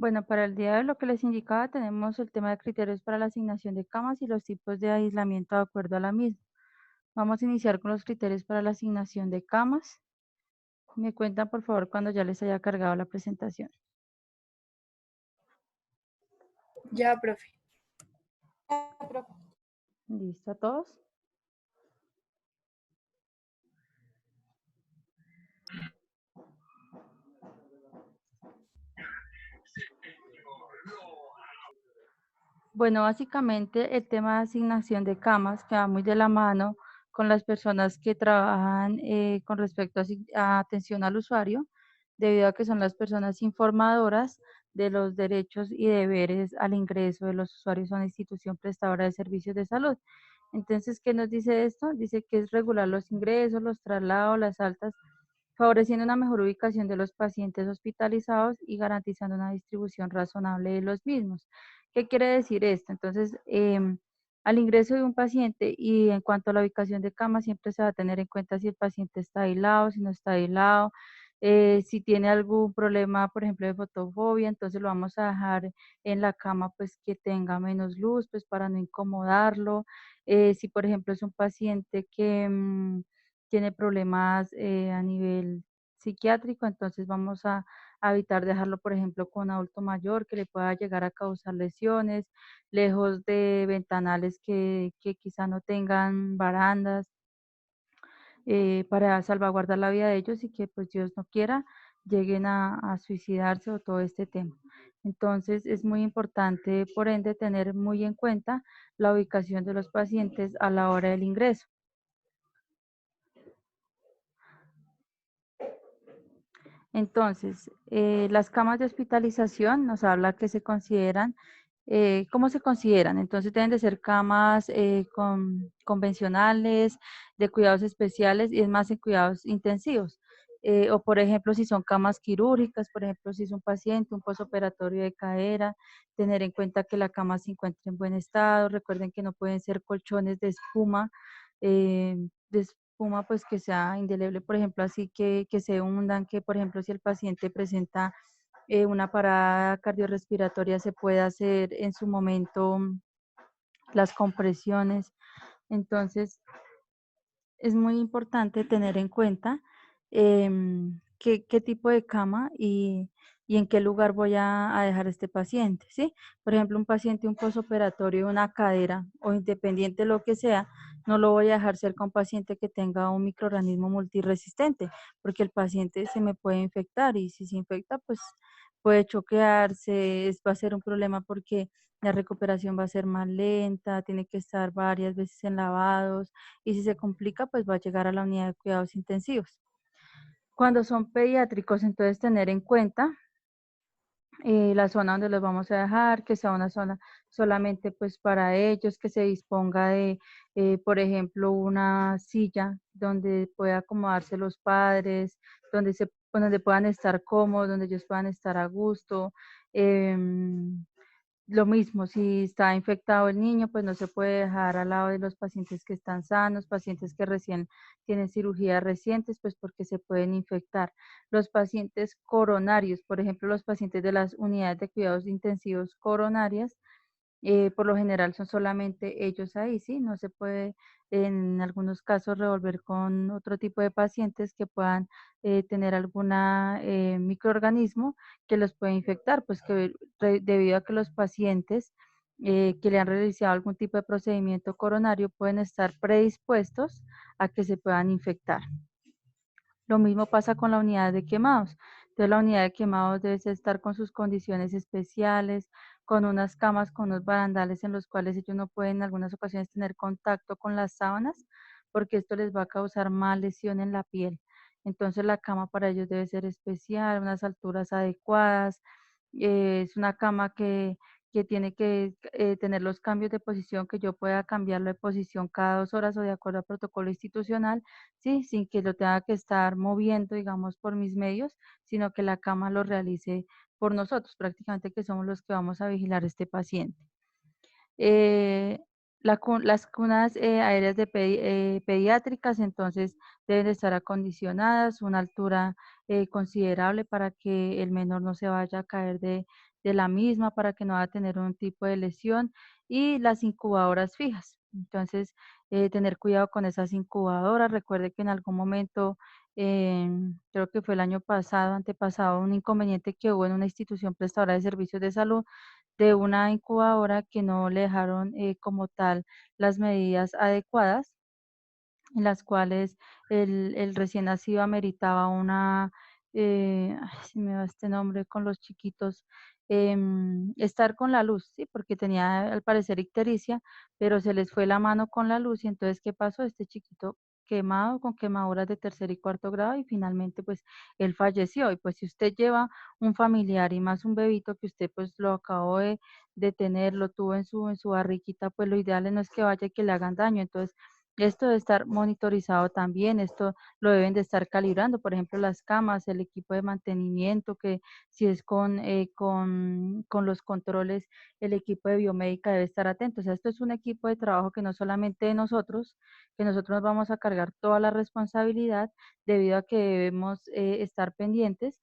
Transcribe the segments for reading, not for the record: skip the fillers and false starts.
Bueno, para el día de lo que les indicaba, tenemos el tema de criterios para la asignación de camas y los tipos de aislamiento de acuerdo a la misma. Vamos a iniciar con los criterios para la asignación de camas. Me cuentan, por favor, cuando ya les haya cargado la presentación. Ya, profe. Ya, profe. ¿Listo a todos? Bueno, básicamente el tema de asignación de camas que va muy de la mano con las personas que trabajan con respecto a atención al usuario, debido a que son las personas informadoras de los derechos y deberes al ingreso de los usuarios a una institución prestadora de servicios de salud. Entonces, ¿qué nos dice esto? Dice que es regular los ingresos, los traslados, las altas, favoreciendo una mejor ubicación de los pacientes hospitalizados y garantizando una distribución razonable de los mismos. ¿Qué quiere decir esto? Entonces, al ingreso de un paciente y en cuanto a la ubicación de cama, siempre se va a tener en cuenta si el paciente está aislado, si no está aislado, si tiene algún problema, por ejemplo, de fotofobia, entonces lo vamos a dejar en la cama, pues que tenga menos luz, pues para no incomodarlo. Si, por ejemplo, es un paciente que tiene problemas a nivel psiquiátrico, entonces vamos a evitar dejarlo, por ejemplo, con un adulto mayor que le pueda llegar a causar lesiones, lejos de ventanales que quizá no tengan barandas, para salvaguardar la vida de ellos y que, pues, Dios no quiera, lleguen a suicidarse o todo este tema. Entonces, es muy importante, por ende, tener muy en cuenta la ubicación de los pacientes a la hora del ingreso. Entonces, las camas de hospitalización nos habla que se consideran, ¿cómo se consideran? Entonces deben de ser camas convencionales, de cuidados especiales y es más en cuidados intensivos. O por ejemplo, si son camas quirúrgicas, por ejemplo, si es un paciente, un posoperatorio de cadera, tener en cuenta que la cama se encuentre en buen estado. Recuerden que no pueden ser colchones de espuma, de espuma pues que sea indeleble, por ejemplo, así que se hundan, que por ejemplo si el paciente presenta una parada cardiorrespiratoria se puede hacer en su momento las compresiones. Entonces, es muy importante tener en cuenta qué tipo de cama y en qué lugar voy a dejar este paciente, ¿sí? Por ejemplo, un paciente, un posoperatorio, una cadera o independiente lo que sea, no lo voy a dejar cerca a un paciente que tenga un microorganismo multiresistente, porque el paciente se me puede infectar y si se infecta, pues puede choquearse, va a ser un problema porque la recuperación va a ser más lenta, tiene que estar varias veces en lavados y si se complica, pues va a llegar a la unidad de cuidados intensivos. Cuando son pediátricos, entonces tener en cuenta la zona donde los vamos a dejar, que sea una zona solamente pues para ellos, que se disponga de, por ejemplo, una silla donde pueda acomodarse los padres, donde puedan estar cómodos, donde ellos puedan estar a gusto. Lo mismo, si está infectado el niño, pues no se puede dejar al lado de los pacientes que están sanos, pacientes que recién tienen cirugías recientes, pues porque se pueden infectar. Los pacientes coronarios, por ejemplo, los pacientes de las unidades de cuidados intensivos coronarias, por lo general son solamente ellos ahí, ¿sí? No se puede en algunos casos revolver con otro tipo de pacientes que puedan tener alguna microorganismo que los puede infectar, pues que debido a que los pacientes que le han realizado algún tipo de procedimiento coronario pueden estar predispuestos a que se puedan infectar. Lo mismo pasa con la unidad de quemados. Entonces, la unidad de quemados debe estar con sus condiciones especiales, con unas camas, con unos barandales en los cuales ellos no pueden en algunas ocasiones tener contacto con las sábanas, porque esto les va a causar más lesión en la piel. Entonces, la cama para ellos debe ser especial, unas alturas adecuadas. Es una cama que tiene que tener los cambios de posición, que yo pueda cambiarlo de posición cada 2 horas o de acuerdo al protocolo institucional, ¿sí? Sin que lo tenga que estar moviendo, digamos, por mis medios, sino que la cama lo realice por nosotros, prácticamente que somos los que vamos a vigilar a este paciente. Eh, las cunas aéreas pediátricas, entonces, deben de estar acondicionadas, una altura considerable para que el menor no se vaya a caer de la misma para que no va a tener un tipo de lesión y las incubadoras fijas. Entonces, tener cuidado con esas incubadoras. Recuerde que en algún momento, creo que fue el año pasado, antepasado, un inconveniente que hubo en una institución prestadora de servicios de salud de una incubadora que no le dejaron como tal las medidas adecuadas en las cuales el recién nacido ameritaba una, ay, se me va este nombre con los chiquitos, estar con la luz, ¿sí? Porque tenía al parecer ictericia, pero se les fue la mano con la luz y entonces, ¿qué pasó? Este chiquito quemado con quemaduras de tercer y cuarto grado y finalmente pues él falleció. Y pues si usted lleva un familiar y más un bebito que usted pues lo acabó de tener, lo tuvo en su barriguita, pues lo ideal no es que vaya y que le hagan daño. Entonces, esto debe estar monitorizado también, esto lo deben de estar calibrando, por ejemplo, las camas, el equipo de mantenimiento, que si es con los controles, el equipo de biomédica debe estar atento. O sea, esto es un equipo de trabajo que no solamente de nosotros, que nosotros nos vamos a cargar toda la responsabilidad debido a que debemos estar pendientes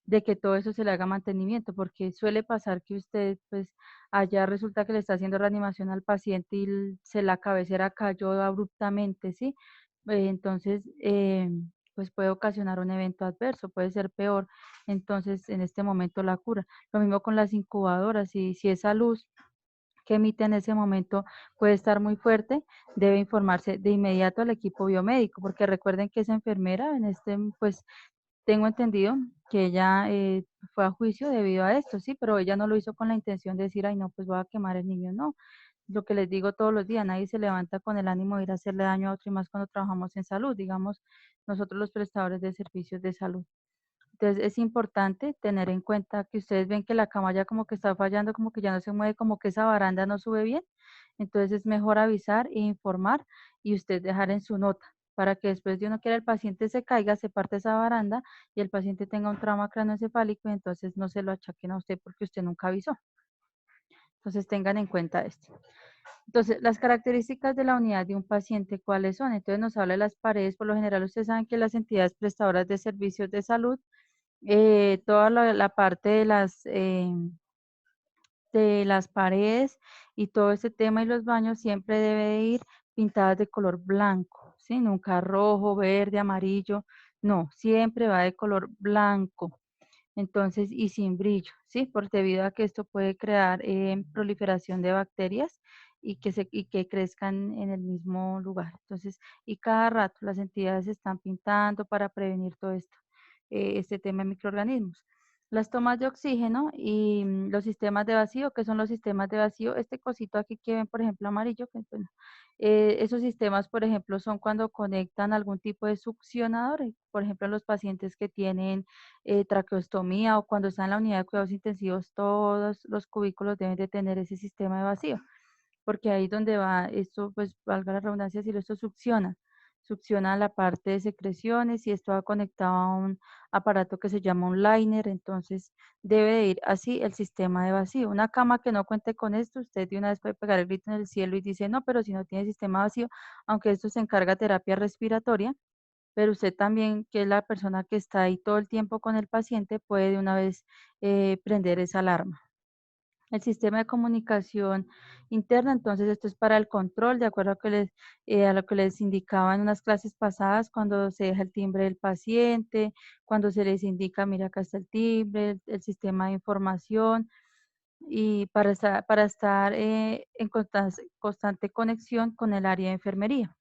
de que todo eso se le haga mantenimiento, porque suele pasar que usted, pues, allá resulta que le está haciendo reanimación al paciente y se la cabecera cayó abruptamente, ¿sí? Entonces, pues puede ocasionar un evento adverso, puede ser peor, entonces, en este momento la cura. Lo mismo con las incubadoras, y si esa luz que emite en ese momento puede estar muy fuerte, debe informarse de inmediato al equipo biomédico, porque recuerden que esa enfermera en este, pues tengo entendido que ella fue a juicio debido a esto, sí, pero ella no lo hizo con la intención de decir, ay, no, pues voy a quemar el niño, no. Lo que les digo todos los días, nadie se levanta con el ánimo de ir a hacerle daño a otro y más cuando trabajamos en salud, digamos, nosotros los prestadores de servicios de salud. Entonces es importante tener en cuenta que ustedes ven que la cama ya como que está fallando, como que ya no se mueve, como que esa baranda no sube bien. Entonces es mejor avisar e informar y usted dejar en su nota para que después de uno quiera el paciente se caiga, se parte esa baranda y el paciente tenga un trauma craneoencefálico y entonces no se lo achaquen a usted porque usted nunca avisó. Entonces tengan en cuenta esto. Entonces, las características de la unidad de un paciente, ¿cuáles son? Entonces nos habla de las paredes. Por lo general, ustedes saben que las entidades prestadoras de servicios de salud toda la parte de las paredes y todo ese tema y los baños siempre debe de ir pintadas de color blanco, ¿sí? Nunca rojo, verde, amarillo, no, siempre va de color blanco. Entonces, y sin brillo, ¿sí? Por debido a que esto puede crear proliferación de bacterias y que crezcan en el mismo lugar. Entonces, y cada rato las entidades están pintando para prevenir todo esto, este tema de microorganismos. Las tomas de oxígeno y los sistemas de vacío, ¿qué son los sistemas de vacío? Este cosito aquí que ven, por ejemplo, amarillo, que bueno, esos sistemas, por ejemplo, son cuando conectan algún tipo de succionador, por ejemplo, los pacientes que tienen traqueostomía o cuando están en la unidad de cuidados intensivos, todos los cubículos deben de tener ese sistema de vacío, porque ahí donde va esto, pues valga la redundancia, si esto succiona la parte de secreciones y esto va conectado a un aparato que se llama un liner, entonces debe de ir así el sistema de vacío. Una cama que no cuente con esto, usted de una vez puede pegar el grito en el cielo y dice, no, pero si no tiene sistema vacío, aunque esto se encarga de terapia respiratoria, pero usted también, que es la persona que está ahí todo el tiempo con el paciente, puede de una vez prender esa alarma. El sistema de comunicación interna, entonces esto es para el control, de acuerdo a lo que les indicaba en unas clases pasadas, cuando se deja el timbre del paciente, cuando se les indica, mira, acá está el timbre, el sistema de información, y para estar en constante conexión con el área de enfermería.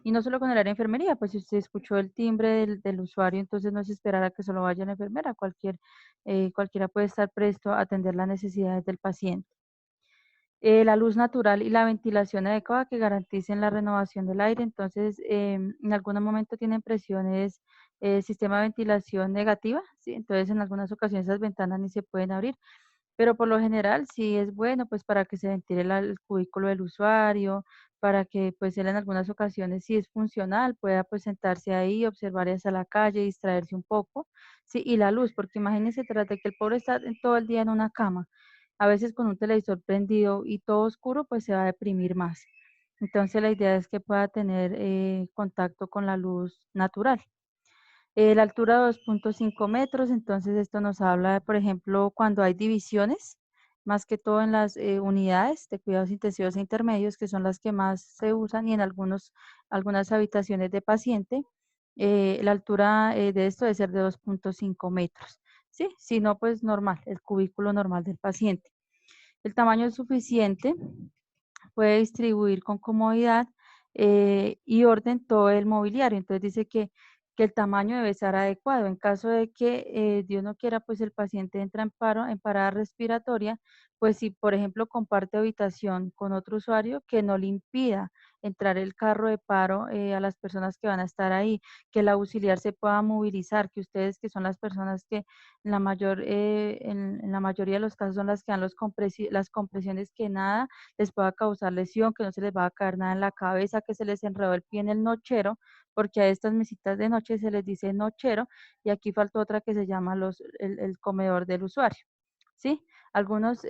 Y no solo con el área de enfermería, pues si usted escuchó el timbre del usuario, entonces no es esperar a que solo vaya la enfermera, cualquiera puede estar presto a atender las necesidades del paciente. La luz natural y la ventilación adecuada que garanticen la renovación del aire, entonces en algún momento tienen presiones, sistema de ventilación negativa, ¿sí? Entonces en algunas ocasiones esas ventanas ni se pueden abrir, pero por lo general sí es bueno, pues para que se ventile el cubículo del usuario, para que pues él en algunas ocasiones si es funcional pueda pues sentarse ahí, observar hacia la calle, distraerse un poco, sí, y la luz, porque imagínense tras de que el pobre está todo el día en una cama, a veces con un televisor prendido y todo oscuro, pues se va a deprimir más. Entonces la idea es que pueda tener contacto con la luz natural. La altura 2.5 metros, entonces esto nos habla, por ejemplo, cuando hay divisiones, más que todo en las unidades de cuidados intensivos e intermedios, que son las que más se usan, y en algunas habitaciones de paciente. La altura de esto debe ser de 2,5 metros, ¿sí? Si no, pues normal, el cubículo normal del paciente. El tamaño es suficiente, puede distribuir con comodidad y orden todo el mobiliario. Entonces dice que el tamaño debe estar adecuado. En caso de que Dios no quiera, pues el paciente entra en paro, en parada respiratoria, pues si por ejemplo comparte habitación con otro usuario, que no le impida entrar el carro de paro a las personas que van a estar ahí, que el auxiliar se pueda movilizar, que ustedes que son las personas que en la mayoría de los casos son las que dan las compresiones, que nada les pueda causar lesión, que no se les va a caer nada en la cabeza, que se les enredó el pie en el nochero, porque a estas mesitas de noche se les dice nochero, y aquí falta otra que se llama el comedor del usuario, ¿sí? Algunos,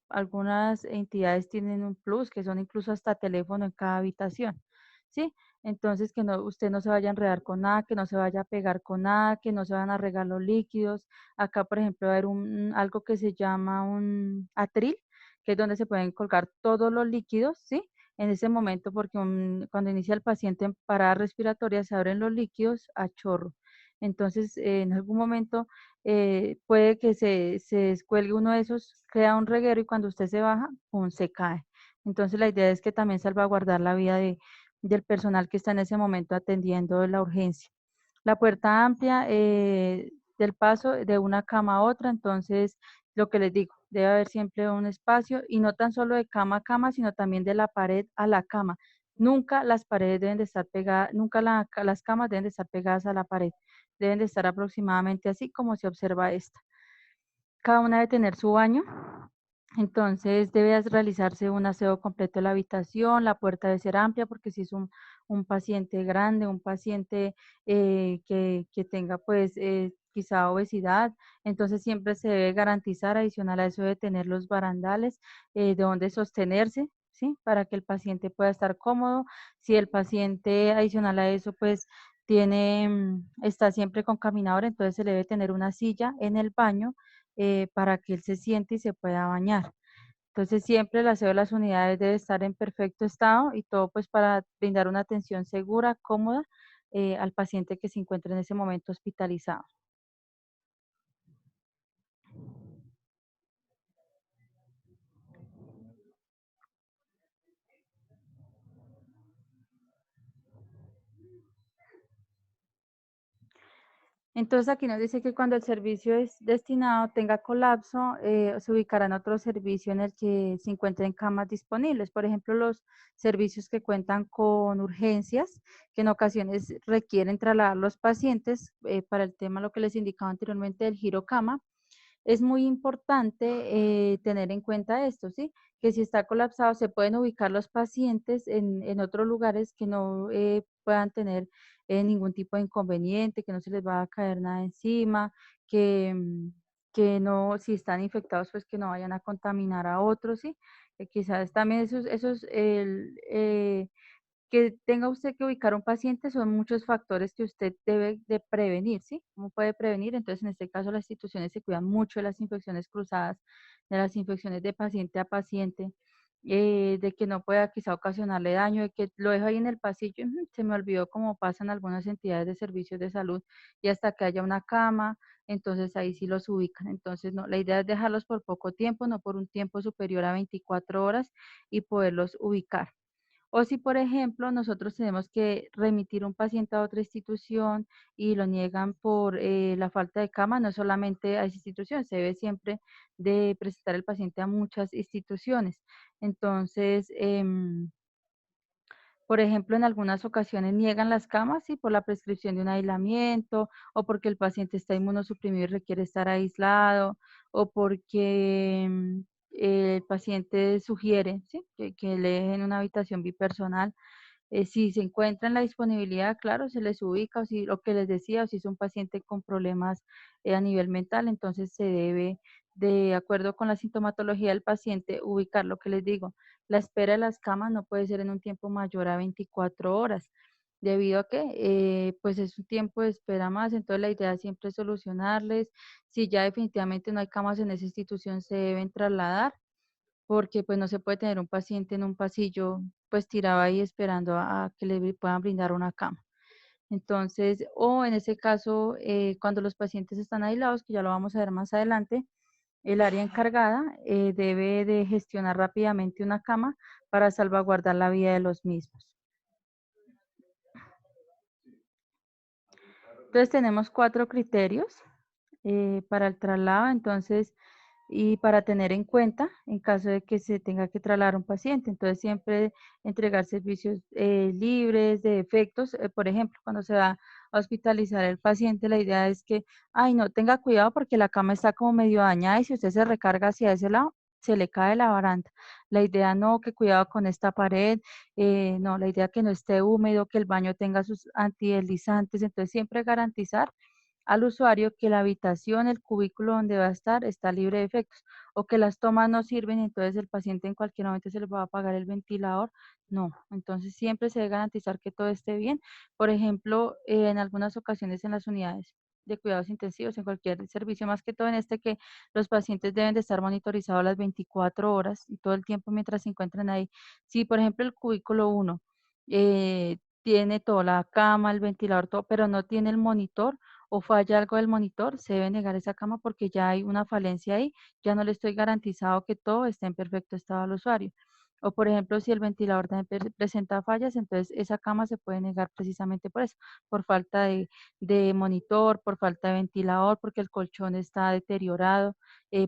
algunas entidades tienen un plus, que son incluso hasta teléfono en cada habitación, ¿sí? Entonces, que no, usted no se vaya a enredar con nada, que no se vaya a pegar con nada, que no se van a regar los líquidos. Acá, por ejemplo, va a haber algo que se llama un atril, que es donde se pueden colgar todos los líquidos, ¿sí? En ese momento, porque cuando inicia el paciente en parada respiratoria, se abren los líquidos a chorro. Entonces, en algún momento puede que se descuelgue uno de esos, crea un reguero y cuando usted se baja, ¡pum!, se cae. Entonces, la idea es que también salvaguardar la vida del personal que está en ese momento atendiendo la urgencia. La puerta amplia del paso de una cama a otra, entonces lo que les digo, debe haber siempre un espacio y no tan solo de cama a cama, sino también de la pared a la cama. Nunca las paredes deben de estar pegadas, nunca las camas deben de estar pegadas a la pared, deben de estar aproximadamente así como se observa esta. Cada una debe tener su baño, entonces debe realizarse un aseo completo de la habitación, la puerta debe ser amplia porque si es un paciente grande, un paciente que tenga pues quizá obesidad, entonces siempre se debe garantizar, adicional a eso, de tener los barandales de donde sostenerse, ¿sí? Para que el paciente pueda estar cómodo. Si el paciente, adicional a eso, pues está siempre con caminador, entonces se le debe tener una silla en el baño para que él se siente y se pueda bañar. Entonces siempre el aseo de las unidades debe estar en perfecto estado y todo pues para brindar una atención segura, cómoda al paciente que se encuentra en ese momento hospitalizado. Entonces aquí nos dice que cuando el servicio es destinado tenga colapso, se ubicará en otro servicio en el que se encuentren camas disponibles. Por ejemplo, los servicios que cuentan con urgencias, que en ocasiones requieren trasladar los pacientes para el tema, lo que les indicaba anteriormente, del girocama. Es muy importante tener en cuenta esto, ¿sí? Que si está colapsado se pueden ubicar los pacientes en otros lugares que no puedan tener ningún tipo de inconveniente, que no se les va a caer nada encima, que no, si están infectados, pues que no vayan a contaminar a otros, ¿sí? Quizás también que tenga usted que ubicar un paciente son muchos factores que usted debe de prevenir, ¿sí? ¿Cómo puede prevenir? Entonces, en este caso, las instituciones se cuidan mucho de las infecciones cruzadas, de las infecciones de paciente a paciente, de que no pueda quizá ocasionarle daño, de que lo dejo ahí en el pasillo, se me olvidó cómo pasan algunas entidades de servicios de salud y hasta que haya una cama, entonces ahí sí los ubican. Entonces, no, la idea es dejarlos por poco tiempo, no por un tiempo superior a 24 horas y poderlos ubicar. O si, por ejemplo, nosotros tenemos que remitir un paciente a otra institución y lo niegan por la falta de cama, no solamente a esa institución, se debe siempre de presentar el paciente a muchas instituciones. Entonces, por ejemplo, en algunas ocasiones niegan las camas y por la prescripción de un aislamiento o porque el paciente está inmunosuprimido y requiere estar aislado o porque el paciente sugiere, ¿sí?, que le dejen una habitación bipersonal. Si se encuentra en la disponibilidad, claro, se les ubica, o si lo que les decía, o si es un paciente con problemas a nivel mental, entonces se debe, de acuerdo con la sintomatología del paciente, ubicar. Lo que les digo, la espera de las camas no puede ser en un tiempo mayor a 24 horas. debido a que pues es un tiempo de espera más, entonces la idea siempre es solucionarles. Si ya definitivamente no hay camas en esa institución, se deben trasladar, porque pues no se puede tener un paciente en un pasillo pues tirado ahí esperando a que le puedan brindar una cama. Entonces, o en ese caso, cuando los pacientes están aislados, que ya lo vamos a ver más adelante, el área encargada debe de gestionar rápidamente una cama para salvaguardar la vida de los mismos. Entonces tenemos 4 criterios para el traslado, entonces, y para tener en cuenta en caso de que se tenga que trasladar un paciente. Entonces siempre entregar servicios libres de efectos. Por ejemplo, cuando se va a hospitalizar el paciente, la idea es que, ay, no, tenga cuidado porque la cama está como medio dañada y si usted se recarga hacia ese lado, se le cae la baranda. La idea no, que cuidado con esta pared, no, la idea que no esté húmedo, que el baño tenga sus antideslizantes, entonces siempre garantizar al usuario que la habitación, el cubículo donde va a estar está libre de efectos o que las tomas no sirven y entonces el paciente en cualquier momento se le va a apagar el ventilador. No, entonces siempre se debe garantizar que todo esté bien. Por ejemplo, en algunas ocasiones en las unidades de cuidados intensivos, en cualquier servicio, más que todo en este que los pacientes deben de estar monitorizados las 24 horas y todo el tiempo mientras se encuentran ahí. Si, por ejemplo, el cubículo 1 tiene toda la cama, el ventilador, todo, pero no tiene el monitor, o falla algo del monitor, se debe negar esa cama porque ya hay una falencia ahí, ya no le estoy garantizado que todo esté en perfecto estado al usuario. O por ejemplo, si el ventilador también presenta fallas, entonces esa cama se puede negar precisamente por eso, por falta de monitor, por falta de ventilador, porque el colchón está deteriorado,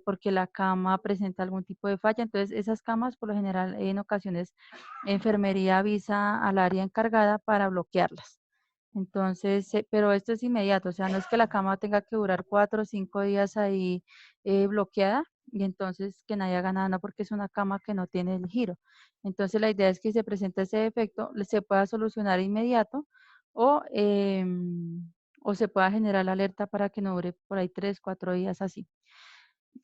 porque la cama presenta algún tipo de falla. Entonces esas camas, por lo general, en ocasiones, enfermería avisa al área encargada para bloquearlas. Entonces, pero esto es inmediato, o sea, no es que la cama tenga que durar 4 o 5 días ahí bloqueada y entonces que nadie haga nada, no, porque es una cama que no tiene el giro. Entonces, la idea es que si se presenta ese defecto, se pueda solucionar inmediato o, o se pueda generar la alerta para que no dure por ahí 3, 4 días así.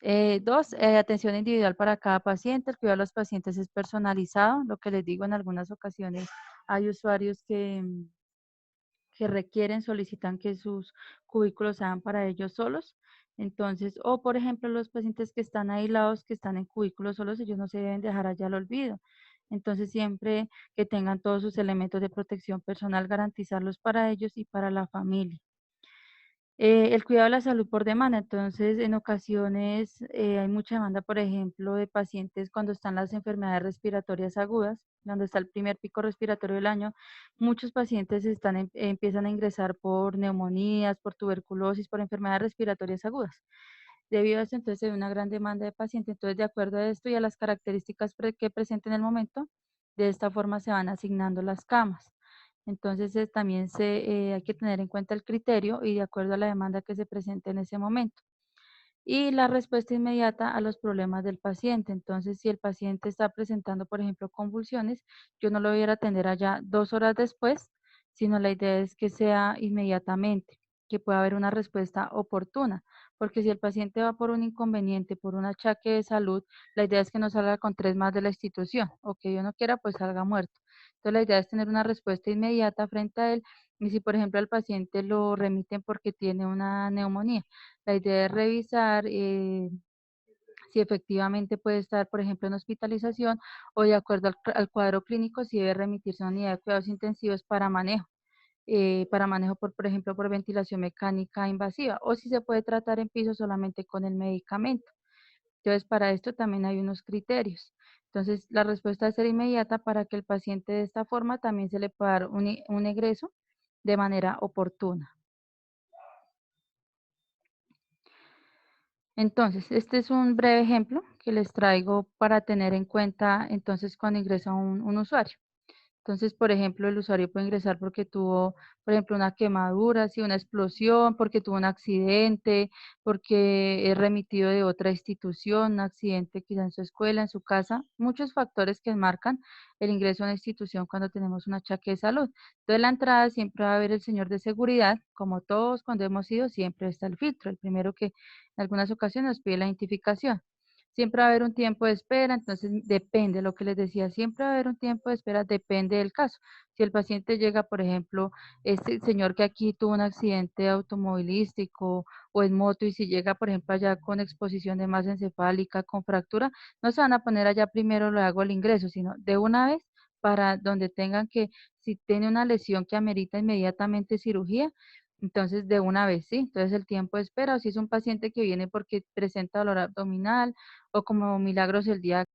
2, atención individual para cada paciente. El cuidado de los pacientes es personalizado. Lo que les digo, en algunas ocasiones hay usuarios que requieren, solicitan que sus cubículos sean para ellos solos. Entonces, o por ejemplo, los pacientes que están aislados, que están en cubículos solos, ellos no se deben dejar allá al olvido. Entonces, siempre que tengan todos sus elementos de protección personal, garantizarlos para ellos y para la familia. El cuidado de la salud por demanda. Entonces, en ocasiones hay mucha demanda, por ejemplo, de pacientes cuando están las enfermedades respiratorias agudas, cuando está el primer pico respiratorio del año. Muchos pacientes empiezan a ingresar por neumonías, por tuberculosis, por enfermedades respiratorias agudas. Debido a esto, entonces, hay una gran demanda de pacientes. Entonces, de acuerdo a esto y a las características que presenten en el momento, de esta forma se van asignando las camas. Entonces, también hay que tener en cuenta el criterio y de acuerdo a la demanda que se presente en ese momento. Y la respuesta inmediata a los problemas del paciente. Entonces, si el paciente está presentando, por ejemplo, convulsiones, yo no lo voy a ir a atender allá 2 horas después, sino la idea es que sea inmediatamente, que pueda haber una respuesta oportuna. Porque si el paciente va por un inconveniente, por un achaque de salud, la idea es que no salga con 3 más de la institución, o que yo no quiera, pues salga muerto. Entonces, la idea es tener una respuesta inmediata frente a él. Y si, por ejemplo, al paciente lo remiten porque tiene una neumonía, la idea es revisar si efectivamente puede estar, por ejemplo, en hospitalización o de acuerdo al cuadro clínico, si debe remitirse a una unidad de cuidados intensivos para manejo por ejemplo, por ventilación mecánica invasiva, o si se puede tratar en piso solamente con el medicamento. Entonces, para esto también hay unos criterios. Entonces, la respuesta debe ser inmediata para que el paciente de esta forma también se le pueda dar un egreso de manera oportuna. Entonces, este es un breve ejemplo que les traigo para tener en cuenta entonces cuando ingresa un usuario. Entonces, por ejemplo, el usuario puede ingresar porque tuvo, por ejemplo, una quemadura, sí, una explosión, porque tuvo un accidente, porque es remitido de otra institución, un accidente quizá en su escuela, en su casa, muchos factores que marcan el ingreso a una institución cuando tenemos un achaque de salud. Entonces, la entrada siempre va a haber el señor de seguridad, como todos cuando hemos ido, siempre está el filtro, el primero que en algunas ocasiones nos pide la identificación. siempre va a haber un tiempo de espera, entonces depende, lo que les decía, siempre va a haber un tiempo de espera, depende del caso. Si el paciente llega, por ejemplo, este señor que aquí tuvo un accidente automovilístico o en moto y si llega, por ejemplo, allá con exposición de masa encefálica, con fractura, no se van a poner allá primero, lo hago el ingreso, sino de una vez para donde tengan que, si tiene una lesión que amerita inmediatamente cirugía, entonces de una vez, ¿sí? Entonces el tiempo de espera, o si es un paciente que viene porque presenta dolor abdominal o como milagros el día